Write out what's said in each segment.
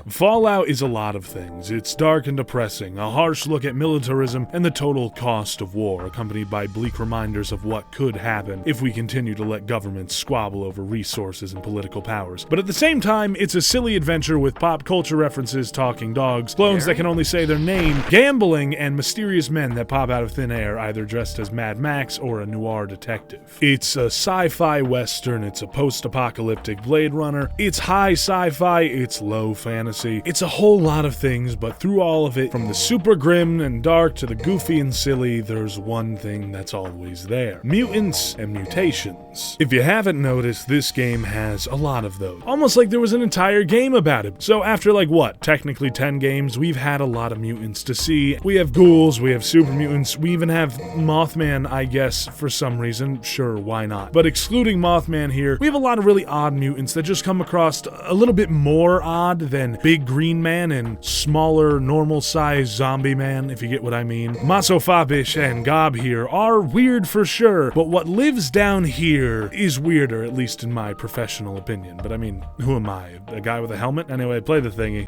Fallout is a lot of things. It's dark and depressing, a harsh look at militarism and the total cost of war, accompanied by bleak reminders of what could happen if we continue to let governments squabble over resources and political powers. But at the same time, it's a silly adventure with pop culture references, talking dogs, clones that can only say their name, gambling, and mysterious men that pop out of thin air, either dressed as Mad Max or a noir detective. It's a sci-fi western, it's a post-apocalyptic Blade Runner, it's high sci-fi, it's low fantasy, it's a whole lot of things, but through all of it, from the super grim and dark to the goofy and silly, there's one thing that's always there: mutants and mutations. If you haven't noticed, this game has a lot of those. Almost like there was an entire game about it. So after technically 10 games, we've had a lot of mutants to see. We have ghouls, we have super mutants, we even have Mothman, I guess, for some reason. Sure, why not? But excluding Mothman here, we have a lot of really odd mutants that just come across a little bit more odd than Big Green Man and smaller, normal-sized Zombie Man, if you get what I mean. Masofabish and Gob here are weird for sure, but what lives down here is weirder, at least in my professional opinion. But I mean, who am I? A guy with a helmet? Anyway, play the thingy.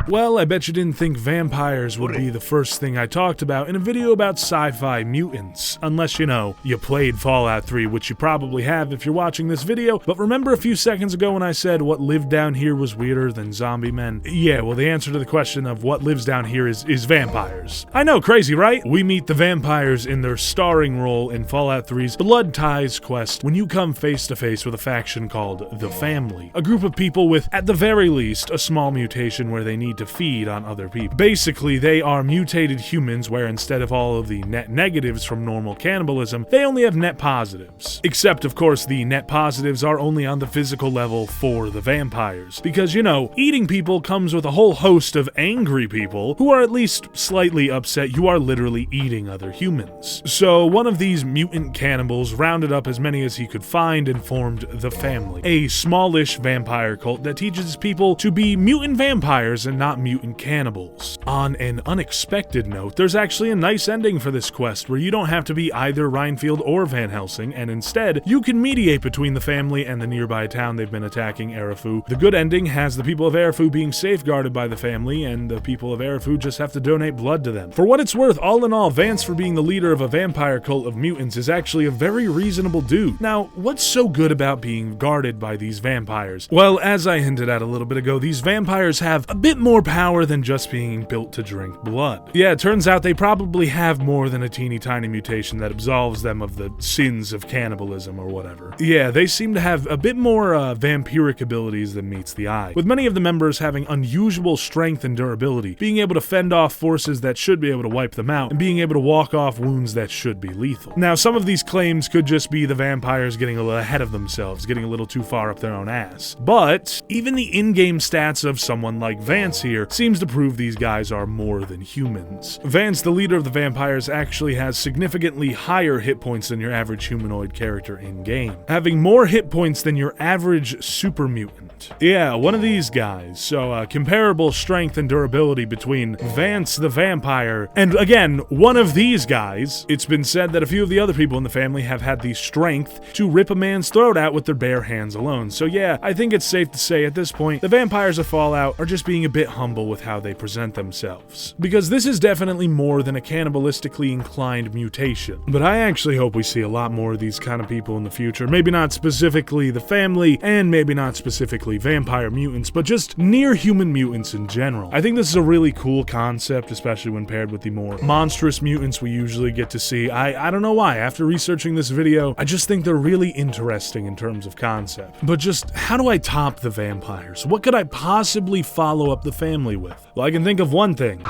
Well, I bet you didn't think vampires would be the first thing I talked about in a video about sci-fi mutants. Unless, you played Fallout 3, which you probably have if you're watching this video. But remember a few seconds ago when I said what lived down here was weirder than zombie men? Yeah, well, the answer to the question of what lives down here is vampires. I know, crazy, right? We meet the vampires in their starring role in Fallout 3's Blood Ties quest when you come face to face with a faction called the Family. A group of people with, at the very least, a small mutation where they need to feed on other people. Basically, they are mutated humans where instead of all of the net negatives from normal cannibalism, they only have net positives. Except, of course, the net positives are only on the physical level for the vampires. Because, eating people comes with a whole host of angry people who are at least slightly upset you are literally eating other humans. So, one of these mutant cannibals rounded up as many as he could find and formed the Family, a smallish vampire cult that teaches people to be mutant vampires and not mutant cannibals. On an unexpected note, there's actually a nice ending for this quest where you don't have to be either Reinfield or Van Helsing, and instead, you can mediate between the Family and the nearby town they've been attacking, Erifu. The good ending has the people of Erifu being safeguarded by the Family, and the people of Erifu just have to donate blood to them. For what it's worth, all in all, Vance, for being the leader of a vampire cult of mutants, is actually a very reasonable dude. Now, what's so good about being guarded by these vampires? Well, as I hinted at a little bit ago, these vampires have a bit more power than just being built to drink blood. Yeah, it turns out they probably have more than a teeny tiny mutation that absolves them of the sins of cannibalism or whatever. Yeah, they seem to have a bit more vampiric abilities than meets the eye, with many of the members having unusual strength and durability, being able to fend off forces that should be able to wipe them out, and being able to walk off wounds that should be lethal. Now, some of these claims could just be the vampires getting a little ahead of themselves, getting a little too far up their own ass. But even the in-game stats of someone like Vance here seems to prove these guys are more than humans. Vance, the leader of the vampires, actually has significantly higher hit points than your average humanoid character in-game, having more hit points than your average super mutant. Yeah, one of these guys. So, comparable strength and durability between Vance the vampire and, again, one of these guys. It's been said that a few of the other people in the Family have had the strength to rip a man's throat out with their bare hands alone. So yeah, I think it's safe to say at this point, the vampires of Fallout are just being a bit humble with how they present themselves. Because this is definitely more than a cannibalistically inclined mutation. But I actually hope we see a lot more of these kind of people in the future. Maybe not specifically the Family, and maybe not specifically vampire mutants, but just near-human mutants in general. I think this is a really cool concept, especially when paired with the more monstrous mutants we usually get to see. I don't know why, after researching this video, I just think they're really interesting in terms of concept. But just, how do I top the vampires? What could I possibly follow up the Family with? Well, I can think of one thing.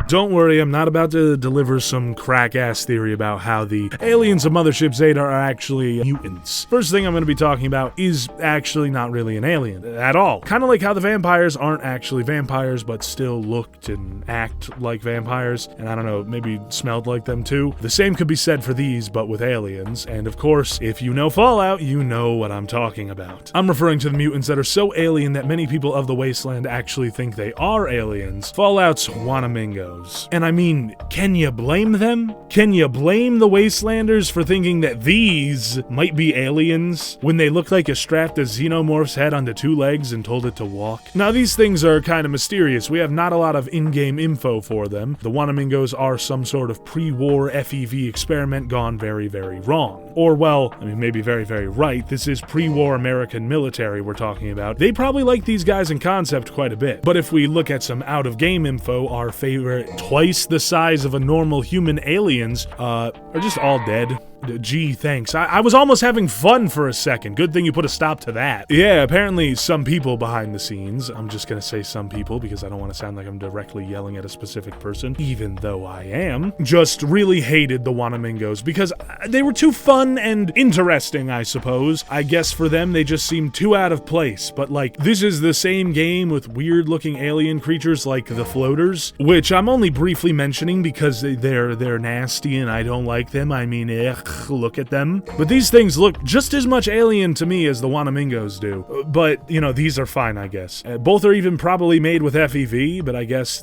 Don't worry, I'm not about to deliver some crack-ass theory about how the aliens of Mothership Zeta are actually mutants. First thing I'm going to be talking about is actually not really an alien at all. Kind of like how the vampires aren't actually vampires, but still looked and act like vampires, and I don't know, maybe smelled like them too. The same could be said for these, but with aliens, and of course, if you know Fallout, you know what I'm talking about. I'm referring to the mutants that are so alien that many people of the Wasteland actually think they are aliens. Fallout's wanamingo. Wanamingos. And I mean, can you blame them? Can you blame the Wastelanders for thinking that these might be aliens when they look like you strapped a xenomorph's head onto 2 legs and told it to walk? Now, these things are kind of mysterious. We have not a lot of in-game info for them. The Wanamingos are some sort of pre-war FEV experiment gone very, very wrong. Or, well, I mean, maybe very, very right. This is pre-war American military we're talking about. They probably like these guys in concept quite a bit. But if we look at some out-of-game info, our favorite twice the size of a normal human aliens are just all dead. Gee, thanks. I was almost having fun for a second. Good thing you put a stop to that. Yeah, apparently some people behind the scenes, I'm just gonna say some people because I don't want to sound like I'm directly yelling at a specific person, even though I am, just really hated the Wanamingos because they were too fun and interesting, I suppose. I guess for them, they just seemed too out of place. But like, this is the same game with weird-looking alien creatures like the floaters, which I'm only briefly mentioning because they're nasty and I don't like them. I mean, look at them. But these things look just as much alien to me as the Wanamingos do. But, you know, these are fine, I guess. Both are even probably made with FEV, but I guess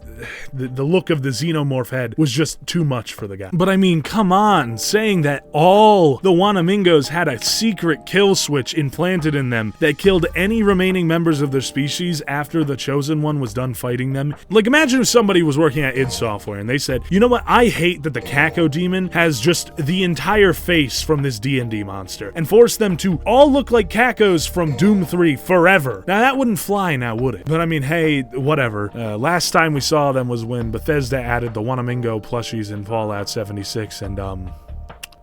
the look of the xenomorph head was just too much for the guy. But I mean, come on, saying that all the Wanamingos had a secret kill switch implanted in them that killed any remaining members of their species after the chosen one was done fighting them. Like, imagine if somebody was working at id Software and they said, you know what, I hate that the Caco demon has just the entire face from this D&D monster, and force them to all look like Cacos from Doom 3 forever. Now that wouldn't fly now, would it? But I mean, hey, whatever. Last time we saw them was when Bethesda added the Wanamingo plushies in Fallout 76, and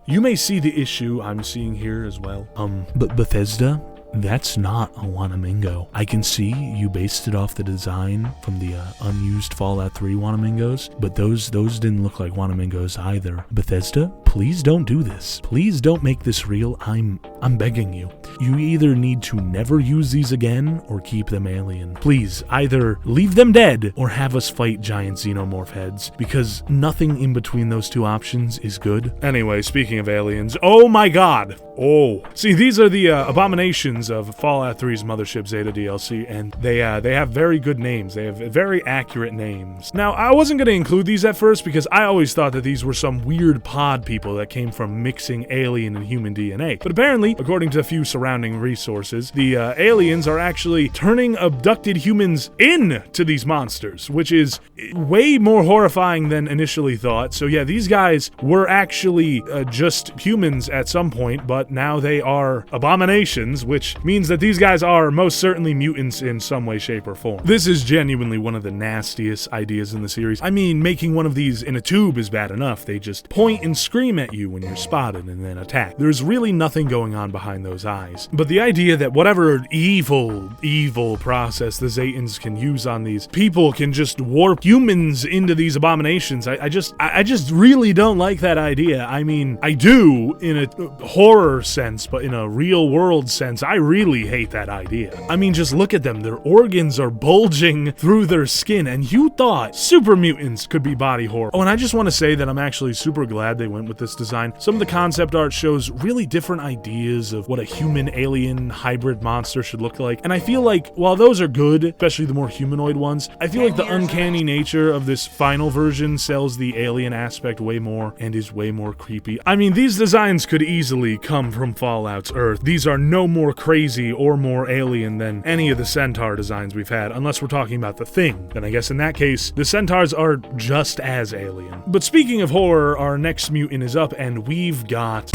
you may see the issue I'm seeing here as well. But Bethesda? That's not a Wanamingo. I can see you based it off the design from the unused Fallout 3 Wanamingos, but those didn't look like Wanamingos either. Bethesda, please don't do this. Please don't make this real. I'm begging you. You either need to never use these again or keep them alien. Please, either leave them dead or have us fight giant xenomorph heads, because nothing in between those two options is good. Anyway, speaking of aliens, oh my god! Oh. See, these are the abominations of Fallout 3's Mothership Zeta DLC, and they have very good names. They have very accurate names. Now, I wasn't going to include these at first because I always thought that these were some weird pod people that came from mixing alien and human DNA. But apparently, according to a few surrounding resources, the aliens are actually turning abducted humans into these monsters, which is way more horrifying than initially thought. So yeah, these guys were actually just humans at some point, but now they are abominations, which means that these guys are most certainly mutants in some way, shape, or form. This is genuinely one of the nastiest ideas in the series. I mean, making one of these in a tube is bad enough. They just point and scream at you when you're spotted and then attack. There's really nothing going on behind those eyes. But the idea that whatever evil process the Zetans can use on these people can just warp humans into these abominations, I just really don't like that idea. I mean, I do in a horror sense, but in a real world sense, I really hate that idea. I mean, just look at them. Their organs are bulging through their skin, and you thought super mutants could be body horror. Oh, and I just want to say that I'm actually super glad they went with this design. Some of the concept art shows really different ideas of what a human-alien hybrid monster should look like, and I feel like while those are good, especially the more humanoid ones, I feel like the uncanny nature of this final version sells the alien aspect way more and is way more creepy. I mean, these designs could easily come from Fallout's Earth. These are no more crazy or more alien than any of the Centaur designs we've had, unless we're talking about the Thing. Then I guess in that case, the Centaurs are just as alien. But speaking of horror, our next mutant is up, and we've got...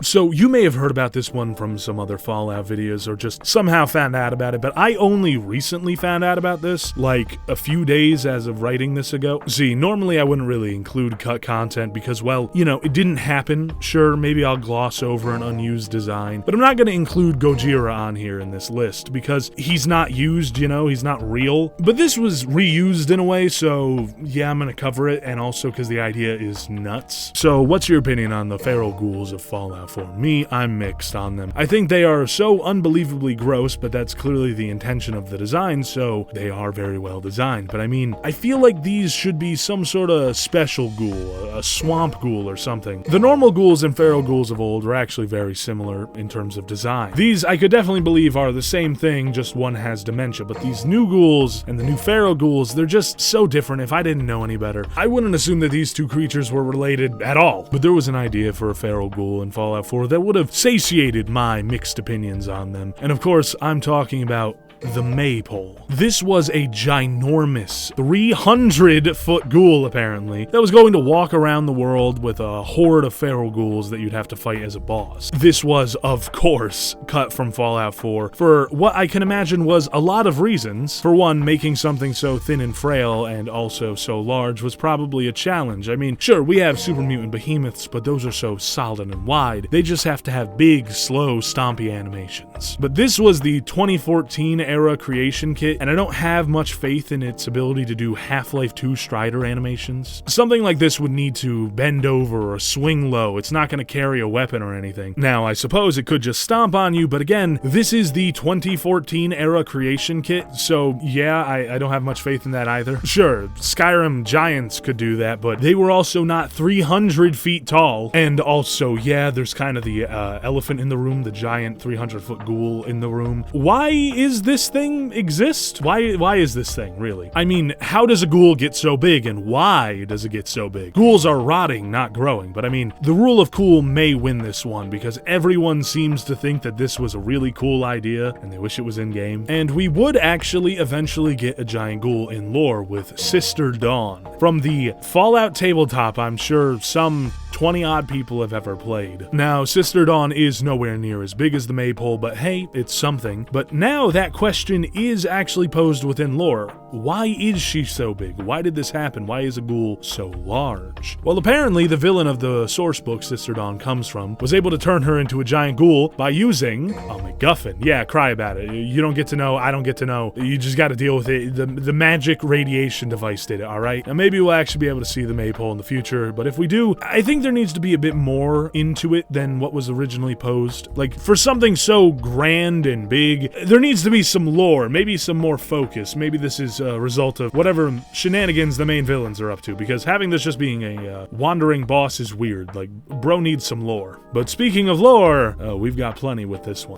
So you may have heard about this one from some other Fallout videos or just somehow found out about it, but I only recently found out about this, like a few days as of writing this ago. See, normally I wouldn't really include cut content because, well, you know, it didn't happen. Sure, maybe I'll gloss over an unused design, but I'm not going to include Gojira on here in this list because he's not used, you know, he's not real. But this was reused in a way, so yeah, I'm going to cover it, and also because the idea is nuts. So what's your opinion on the feral ghouls of Fallout 4? sure. Me, I'm mixed on them. I think they are so unbelievably gross, but that's clearly the intention of the design, so they are very well designed. But I mean, I feel like these should be some sort of special ghoul, a swamp ghoul or something. The normal ghouls and feral ghouls of old were actually very similar in terms of design. These, I could definitely believe, are the same thing, just one has dementia, but these new ghouls and the new feral ghouls, they're just so different. If I didn't know any better, I wouldn't assume that these two creatures were related at all. But there was an idea for a feral ghoul in Fallout 4 that would have satiated my mixed opinions on them. And of course, I'm talking about the maypole. This was a ginormous 300-foot ghoul, apparently, that was going to walk around the world with a horde of feral ghouls that you'd have to fight as a boss. This was, of course, cut from Fallout 4 for what I can imagine was a lot of reasons. For one, making something so thin and frail and also so large was probably a challenge. I mean, sure, we have super mutant behemoths, but those are so solid and wide. They just have to have big, slow, stompy animations. But this was the 2014 era creation kit, and I don't have much faith in its ability to do Half-Life 2 Strider animations. Something like this would need to bend over or swing low. It's not going to carry a weapon or anything. Now, I suppose it could just stomp on you, but again, this is the 2014 era creation kit, so yeah, I don't have much faith in that either. Sure, Skyrim giants could do that, but they were also not 300 feet tall, and also, yeah, there's kind of the elephant in the room, the giant 300-foot ghoul in the room. Why is this thing exist? Why is this thing, really? I mean, how does a ghoul get so big, and why does it get so big? Ghouls are rotting, not growing, but I mean, the rule of cool may win this one, because everyone seems to think that this was a really cool idea, and they wish it was in-game. And we would actually eventually get a giant ghoul in lore with Sister Dawn. From the Fallout tabletop, I'm sure some 20-odd people have ever played. Now, Sister Dawn is nowhere near as big as the maypole, but hey, it's something. But now that question is actually posed within lore. Why is she so big? Why did this happen? Why is a ghoul so large? Well, apparently the villain of the source book Sister Dawn comes from was able to turn her into a giant ghoul by using a MacGuffin. Yeah, cry about it. You don't get to know, I don't get to know. You just gotta deal with it. The magic radiation device did it, alright? Now maybe we'll actually be able to see the maypole in the future, but if we do, I think there needs to be a bit more into it than what was originally posed. Like, for something so grand and big, there needs to be some lore, maybe some more focus. Maybe this is a result of whatever shenanigans the main villains are up to, because having this just being a wandering boss is weird. Like, bro needs some lore. But speaking of lore, we've got plenty with this one.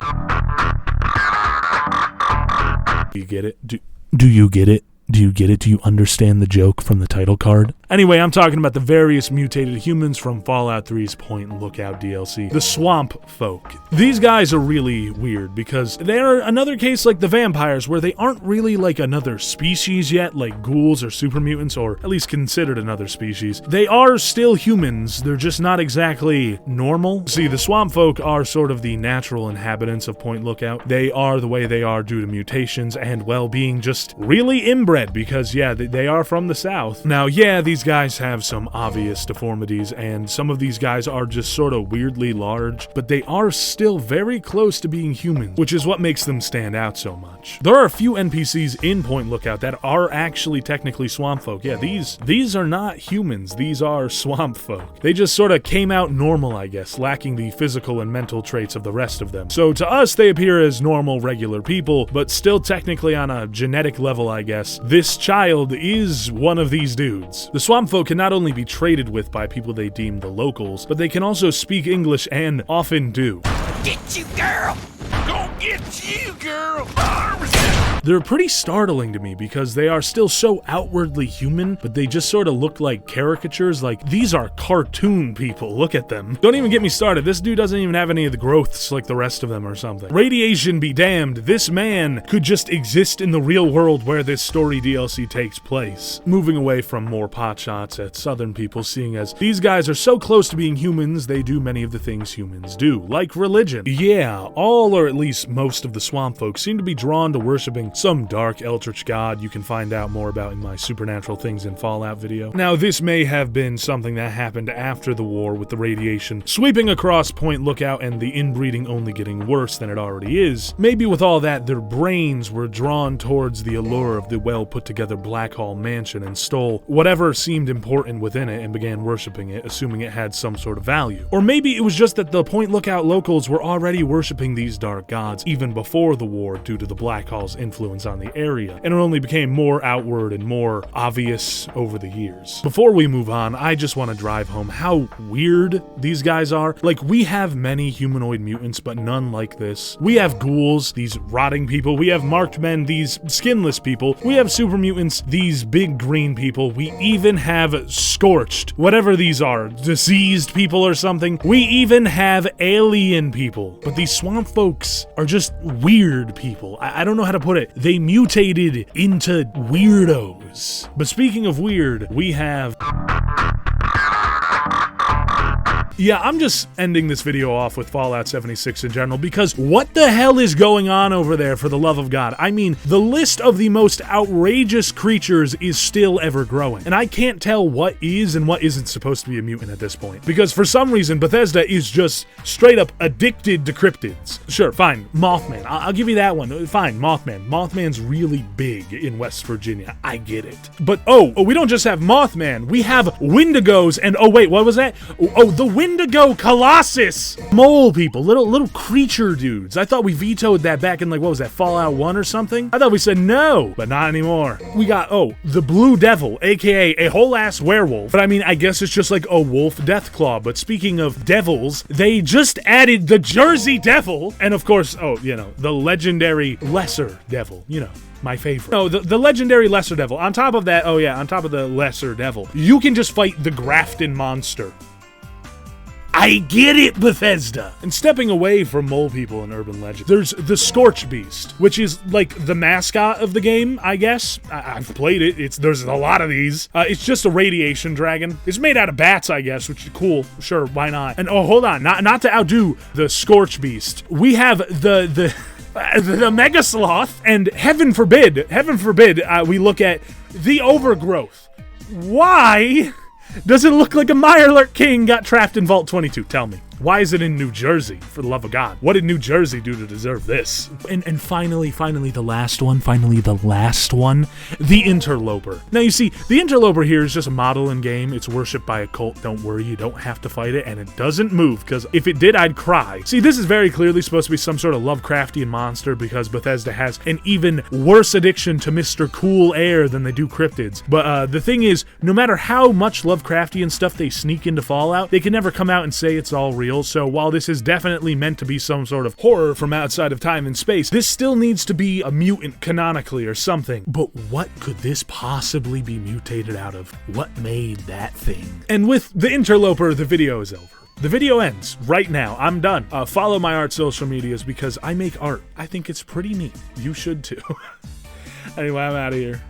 Do you get it? Do you get it? Do you get it? Do you understand the joke from the title card? Anyway, I'm talking about the various mutated humans from Fallout 3's Point and Lookout DLC, the Swamp Folk. These guys are really weird because they're another case like the vampires where they aren't really like another species yet, like ghouls or super mutants, or at least considered another species. They are still humans, they're just not exactly normal. See, the Swamp Folk are sort of the natural inhabitants of Point Lookout. They are the way they are due to mutations and, well, being just really inbred because, yeah, they are from the south. Now, yeah, these guys have some obvious deformities, and some of these guys are just sort of weirdly large, but they are still very close to being human, which is what makes them stand out so much. There are a few NPCs in Point Lookout that are actually technically swamp folk. Yeah, these are not humans, these are swamp folk. They just sort of came out normal, I guess, lacking the physical and mental traits of the rest of them. So to us, they appear as normal, regular people, but still technically on a genetic level, I guess, this child is one of these dudes. The swamp folk can not only be traded with by people they deem the locals, but they can also speak English and often do. Get you, girl! Gonna get you, girl! They're pretty startling to me because they are still so outwardly human, but they just sort of look like caricatures. Like, these are cartoon people. Look at them. Don't even get me started. This dude doesn't even have any of the growths like the rest of them or something. Radiation be damned. This man could just exist in the real world where this story DLC takes place. Moving away from more potshots at southern people, seeing as these guys are so close to being humans, they do many of the things humans do, like religion. Yeah, all or at least most of the swamp folk seem to be drawn to worshiping some dark eldritch god you can find out more about in my Supernatural Things in Fallout video. Now, this may have been something that happened after the war, with the radiation sweeping across Point Lookout and the inbreeding only getting worse than it already is. Maybe with all that, their brains were drawn towards the allure of the well-put-together Blackhall mansion and stole whatever seemed important within it and began worshipping it, assuming it had some sort of value. Or maybe it was just that the Point Lookout locals were already worshipping these dark gods even before the war due to the Blackhall's influence on the area, and it only became more outward and more obvious over the years. Before we move on, I just want to drive home how weird these guys are. Like, we have many humanoid mutants, but none like this. We have ghouls, these rotting people. We have marked men, these skinless people. We have super mutants, these big green people. We even have scorched, whatever these are, diseased people or something. We even have alien people. But these swamp folks are just weird people. I don't know how to put it. They mutated into weirdos. But speaking of weird, we have... Yeah, I'm just ending this video off with Fallout 76 in general, because what the hell is going on over there, for the love of God? I mean, the list of the most outrageous creatures is still ever growing, and I can't tell what is and what isn't supposed to be a mutant at this point, because for some reason, Bethesda is just straight up addicted to cryptids. Sure, fine, Mothman, I'll give you that one. Fine, Mothman. Mothman's really big in West Virginia, I get it. But, we don't just have Mothman, we have Wendigos, and, oh wait, what was that? The Wendigo Colossus! Mole people, little creature dudes. I thought we vetoed that back in, like, what was that, Fallout 1 or something? I thought we said no, but not anymore. We got, the Blue Devil, aka a whole ass werewolf. But I mean, I guess it's just like a wolf deathclaw. But speaking of devils, they just added the Jersey Devil, and of course, the legendary Lesser Devil, my favorite. No, the legendary Lesser Devil. On top of that, on top of the Lesser Devil, you can just fight the Grafton Monster. I get it, Bethesda! And stepping away from mole people in urban legend, there's the Scorch Beast, which is like the mascot of the game, I guess. I've played it. There's a lot of these. It's just a radiation dragon. It's made out of bats, I guess, which is cool. Sure, why not? And hold on, not to outdo the Scorch Beast, we have the Mega Sloth, and heaven forbid, we look at the Overgrowth. Why does it look like a Mirelurk King got trapped in Vault 22? Tell me. Why is it in New Jersey, for the love of God? What did New Jersey do to deserve this? And finally, the last one, the Interloper. Now, you see, the Interloper here is just a model in game. It's worshipped by a cult. Don't worry, you don't have to fight it, and it doesn't move, because if it did, I'd cry. See, this is very clearly supposed to be some sort of Lovecraftian monster, because Bethesda has an even worse addiction to Mr. Cool Air than they do cryptids. But the thing is, no matter how much Lovecraftian stuff they sneak into Fallout, they can never come out and say it's all real. So while this is definitely meant to be some sort of horror from outside of time and space, this still needs to be a mutant canonically or something. But what could this possibly be mutated out of? What made that thing? And with the Interloper, the video is over. The video ends right now. I'm done. Follow my art social medias because I make art. I think it's pretty neat. You should too. Anyway, I'm out of here.